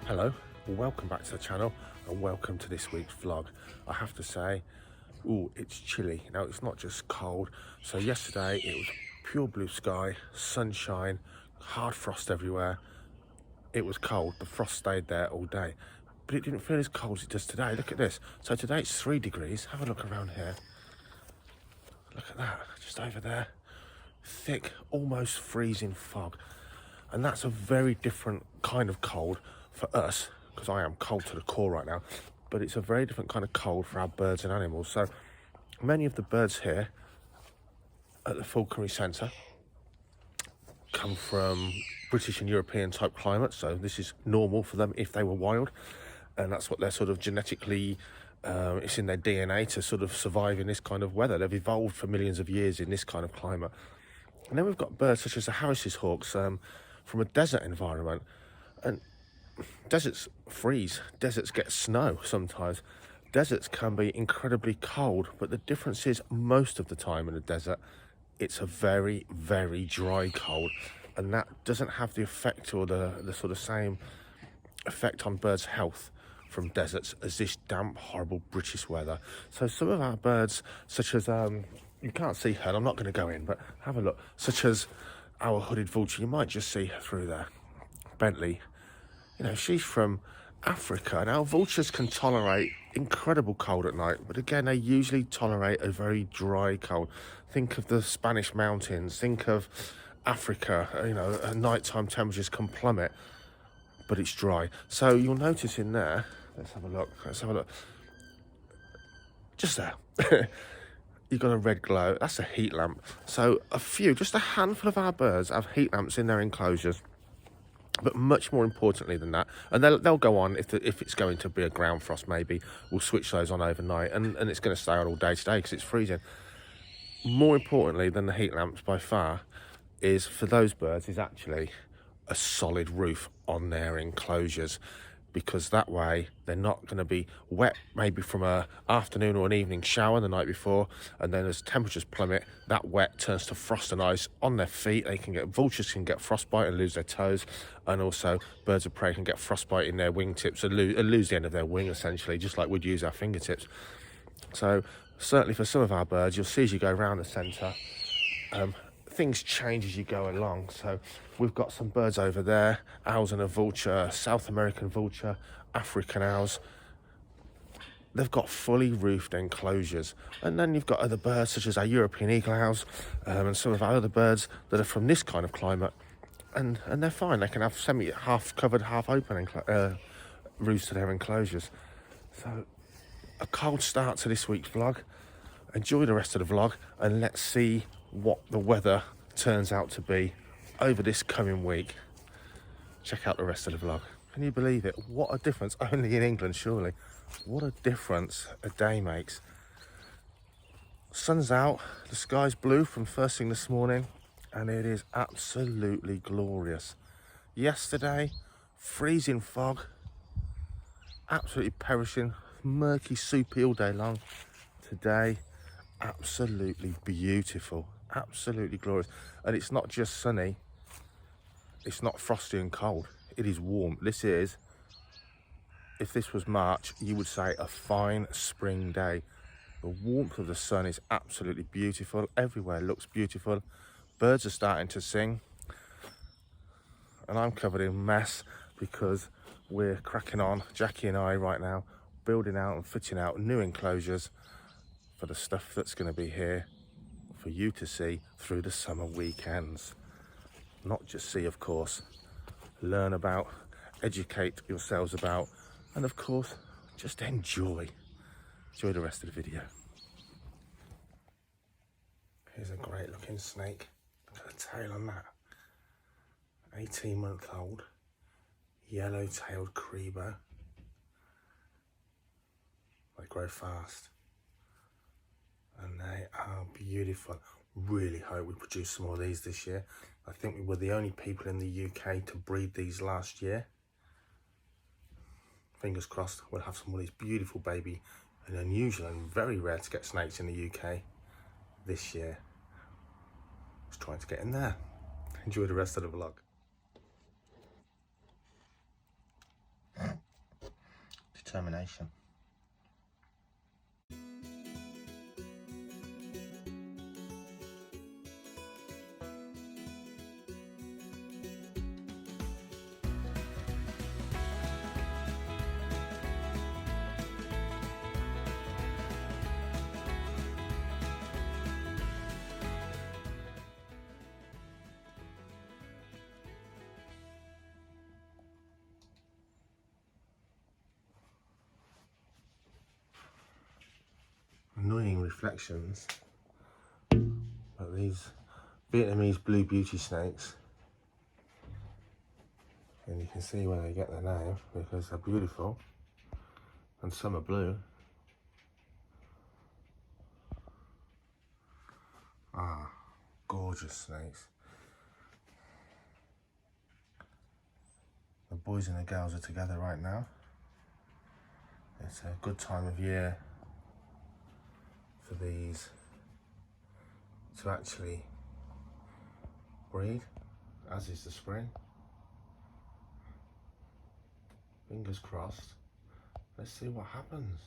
Hello, welcome back to the channel and welcome to this week's vlog. I have to say, it's chilly. Now it's not just cold. So yesterday it was pure blue sky, sunshine, hard frost everywhere. It was cold, the frost stayed there all day, but it didn't feel as cold as it does today. Look at this. So today it's 3 degrees. Have a look around here. Look at that, just over there. Thick, almost freezing fog. And that's a very different kind of cold for us, because I am cold to the core right now, but it's a very different kind of cold for our birds and animals. So many of the birds here at the Falconry Centre come from British and European type climates, so this is normal for them if they were wild, and that's what they're sort of genetically, it's in their DNA to sort of survive in this kind of weather. They've evolved for millions of years in this kind of climate. And then we've got birds such as the Harris's hawks from a desert environment, and deserts freeze, deserts get snow sometimes, deserts can be incredibly cold, but the difference is most of the time in a desert it's a very, very dry cold, and that doesn't have the effect or the sort of same effect on birds' health from deserts as this damp, horrible British weather. So some of our birds, such as you can't see her, I'm not going to go in, but have a look, such as our hooded vulture, you might just see her through there, Bentley. You know, she's from Africa, and our vultures can tolerate incredible cold at night, but again, they usually tolerate a very dry cold. Think of the Spanish mountains, think of Africa, you know, at nighttime temperatures can plummet, but it's dry. So you'll notice in there, let's have a look, just there. You've got a red glow, that's a heat lamp. So just a handful of our birds have heat lamps in their enclosures. But much more importantly than that, and they'll go on if it's going to be a ground frost, maybe we'll switch those on overnight, and it's going to stay on all day today because it's freezing. More importantly than the heat lamps by far is for those birds is actually a solid roof on their enclosures, because that way they're not going to be wet maybe from a afternoon or an evening shower the night before, and then as temperatures plummet, that wet turns to frost and ice on their feet. Vultures can get frostbite and lose their toes, and also birds of prey can get frostbite in their wingtips and lose the end of their wing, essentially, just like we'd use our fingertips. So certainly for some of our birds, you'll see as you go around the centre, things change as you go along. So we've got some birds over there, owls and a vulture, South American vulture, African owls. They've got fully roofed enclosures. And then you've got other birds such as our European eagle owls, and some of our other birds that are from this kind of climate, and they're fine. They can have half covered, half open roofs to their enclosures. So a cold start to this week's vlog. Enjoy the rest of the vlog, and let's see what the weather turns out to be over this coming week. Check out the rest of the vlog. Can you believe it? What a difference. Only in England, surely. What a difference a day makes. Sun's out, the sky's blue from first thing this morning, and it is absolutely glorious. Yesterday, freezing fog, absolutely perishing, murky, soupy all day long. Today, absolutely beautiful, absolutely glorious. And it's not just sunny, it's not frosty and cold, it is warm. This is, if this was March, you would say a fine spring day. The warmth of the sun is absolutely beautiful. Everywhere looks beautiful. Birds are starting to sing, and I'm covered in mess because we're cracking on, Jackie and I right now, building out and fitting out new enclosures for the stuff that's going to be here for you to see through the summer weekends. Not just see, of course, learn about, educate yourselves about, and of course, just enjoy the rest of the video. Here's a great looking snake. Look at the tail on that. 18-month-old yellow-tailed crebo. They grow fast, and they are beautiful. Really hope we produce some more of these this year. I think we were the only people in the UK to breed these last year. Fingers crossed we'll have some more of these beautiful baby and unusual and very rare to get snakes in the UK this year. Just trying to get in there. Enjoy the rest of the vlog. determination. Annoying reflections, but these Vietnamese blue beauty snakes, and you can see where they get their name because they're beautiful, and some are blue. Ah, gorgeous snakes. The boys and the girls are together right now. It's a good time of year for these to actually breed, as is the spring. Fingers crossed. Let's see what happens.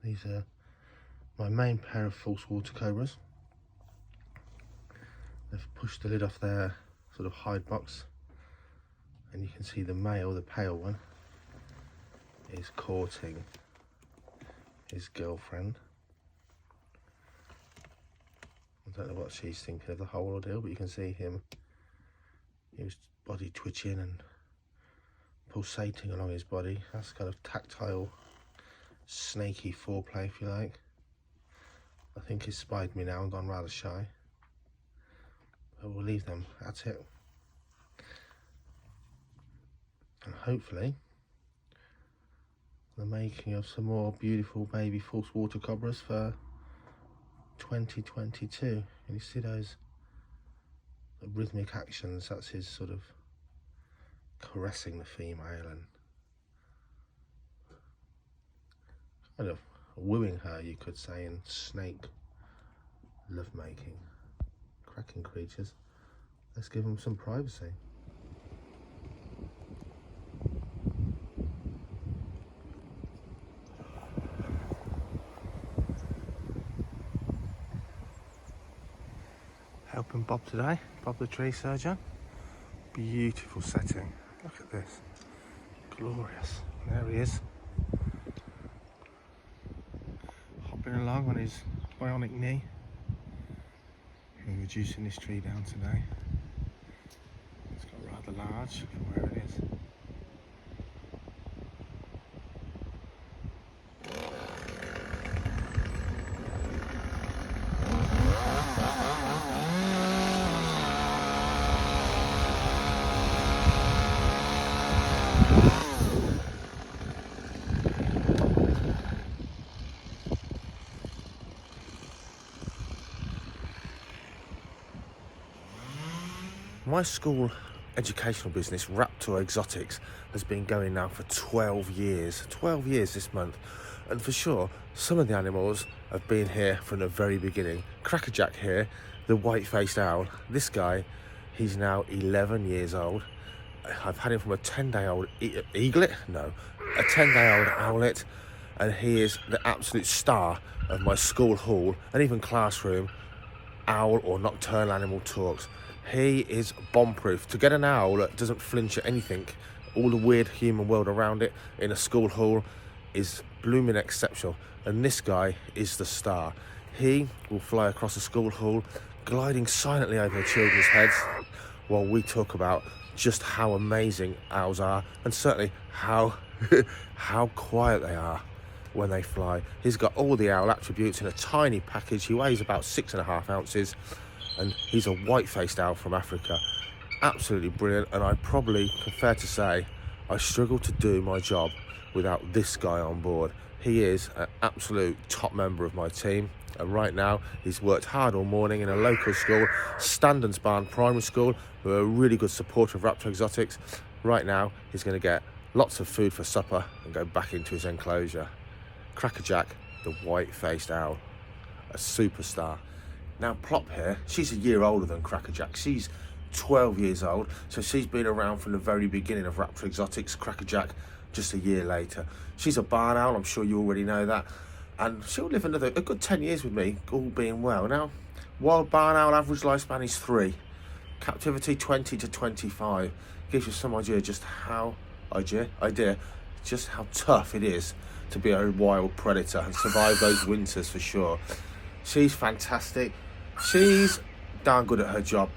These are my main pair of false water cobras. They've pushed the lid off their sort of hide box, and you can see the male, the pale one, is courting his girlfriend. I don't know what she's thinking of the whole ordeal, but you can see him, his body twitching and pulsating along his body. That's kind of tactile, snaky foreplay, if you like. I think he's spied me now and gone rather shy, but we'll leave them at it, and hopefully the making of some more beautiful baby false water cobras for 2022. And you see those rhythmic actions, that's his sort of caressing the female and kind of wooing her, you could say, in snake lovemaking. Cracking creatures. Let's give them some privacy. Helping Bob today, Bob the tree surgeon. Beautiful setting. Look at this. Glorious. There he is. Hopping along on his bionic knee. We're reducing this tree down today. It's got rather large from where it is. My school educational business, Raptor Exotics, has been going now for 12 years. 12 years this month. And for sure, some of the animals have been here from the very beginning. Crackerjack here, the white-faced owl. This guy, he's now 11 years old. I've had him from a 10-day-old eaglet? No, a 10-day-old owlet. And he is the absolute star of my school hall and even classroom owl or nocturnal animal talks. He is bomb-proof. To get an owl that doesn't flinch at anything, all the weird human world around it in a school hall, is blooming exceptional. And this guy is the star. He will fly across the school hall, gliding silently over children's heads, while we talk about just how amazing owls are, and certainly how quiet they are when they fly. He's got all the owl attributes in a tiny package. He weighs about 6.5 ounces. And he's a white-faced owl from Africa. Absolutely brilliant, and I probably can fair to say I struggle to do my job without this guy on board. He is an absolute top member of my team, and right now he's worked hard all morning in a local school, Standensbarn Primary School, who are a really good supporter of Raptor Exotics. Right now he's going to get lots of food for supper and go back into his enclosure. Crackerjack, the white-faced owl, a superstar. Now Plop here, she's a year older than Crackerjack. She's 12 years old, so she's been around from the very beginning of Raptor Exotics. Crackerjack just a year later. She's a barn owl, I'm sure you already know that, and she'll live a good 10 years with me, all being well. Now, wild barn owl average lifespan is 3, captivity 20 to 25. Gives you some idea just how just how tough it is to be a wild predator and survive those winters for sure. She's fantastic. She's darn good at her job,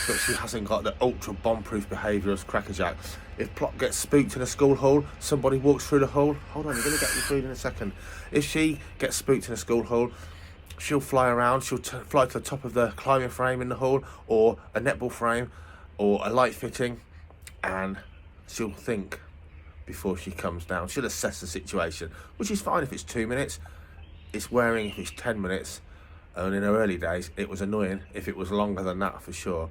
but she hasn't got the ultra bomb-proof behaviour as Crackerjack. If Plop gets spooked in a school hall, somebody walks through the hall. Hold on, you're going to get your food in a second. If she gets spooked in a school hall, she'll fly around. She'll fly to the top of the climbing frame in the hall, or a netball frame, or a light fitting, and she'll think before she comes down. She'll assess the situation, which is fine if it's 2 minutes. It's wearing if it's 10 minutes. And in her early days, it was annoying if it was longer than that, for sure.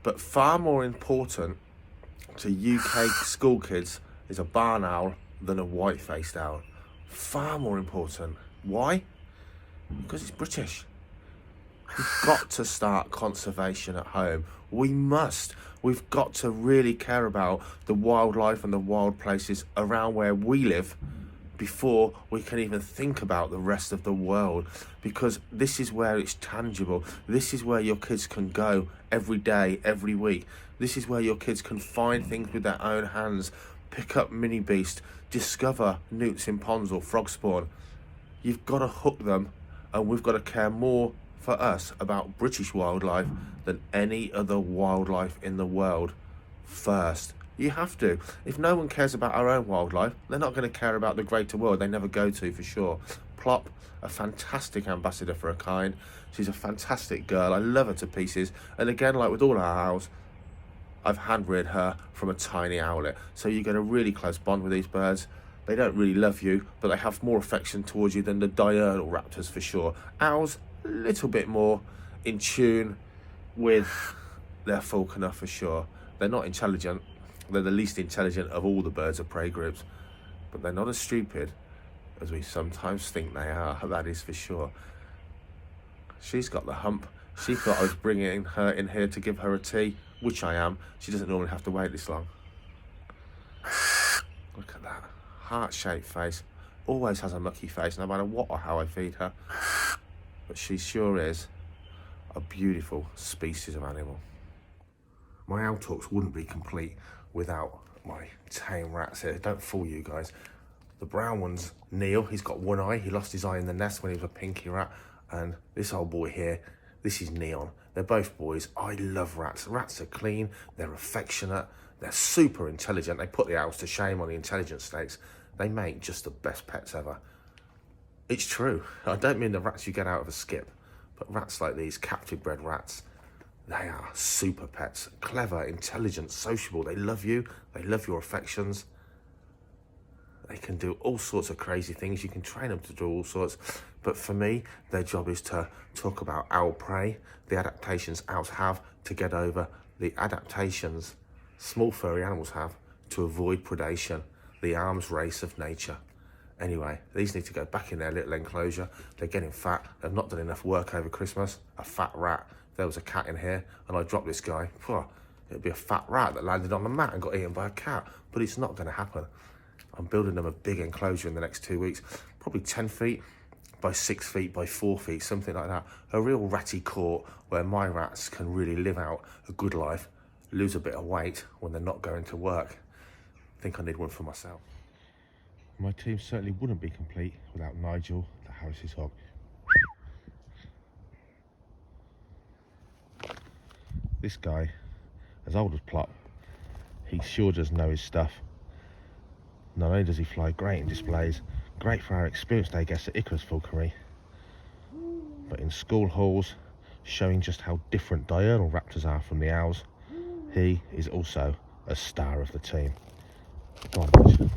But far more important to UK school kids is a barn owl than a white-faced owl. Far more important. Why? Because it's British. We've got to start conservation at home. We must. We've got to really care about the wildlife and the wild places around where we live before we can even think about the rest of the world, because this is where it's tangible. This is where your kids can go every day, every week. This is where your kids can find things with their own hands, pick up mini beast, discover newts in ponds or frog spawn. You've got to hook them, and we've got to care more for us about British wildlife than any other wildlife in the world first. You have to. If no one cares about our own wildlife, they're not going to care about the greater world. They never go to, for sure. Plop, a fantastic ambassador for her kind. She's a fantastic girl. I love her to pieces. And again, like with all our owls, I've hand-reared her from a tiny owlet. So you get a really close bond with these birds. They don't really love you, but they have more affection towards you than the diurnal raptors, for sure. Owls, a little bit more in tune with their falconer, for sure. They're not intelligent. They're the least intelligent of all the birds of prey groups, but they're not as stupid as we sometimes think they are, that is for sure. She's got the hump. She thought I was bringing her in here to give her a tea, which I am. She doesn't normally have to wait this long. Look at that. Heart-shaped face. Always has a mucky face, no matter what or how I feed her. But she sure is a beautiful species of animal. My owl talks wouldn't be complete without my tame rats here. Don't fool you guys. The brown one's Neil. He's got one eye. He lost his eye in the nest when he was a pinky rat. And this old boy here, this is Neon. They're both boys. I love rats. Rats are clean. They're affectionate. They're super intelligent. They put the owls to shame on the intelligence stakes. They make just the best pets ever. It's true. I don't mean the rats you get out of a skip, but rats like these, captive bred rats, they are super pets. Clever, intelligent, sociable. They love you. They love your affections. They can do all sorts of crazy things. You can train them to do all sorts. But for me, their job is to talk about owl prey, the adaptations owls have to get over, the adaptations small furry animals have to avoid predation, the arms race of nature. Anyway, these need to go back in their little enclosure. They're getting fat. They've not done enough work over Christmas. A fat rat. There was a cat in here and I dropped this guy. It'd be a fat rat that landed on the mat and got eaten by a cat. But it's not going to happen. I'm building them a big enclosure in the next 2 weeks. Probably 10 feet by 6 feet by 4 feet, something like that. A real ratty court where my rats can really live out a good life, lose a bit of weight when they're not going to work. I think I need one for myself. My team certainly wouldn't be complete without Nigel, the Harris's hog. This guy, as old as Plop, he sure does know his stuff. Not only does he fly great in displays, great for our experienced day guests at Icarus Falconry, but in school halls, showing just how different diurnal raptors are from the owls, he is also a star of the team. Go on, Nigel.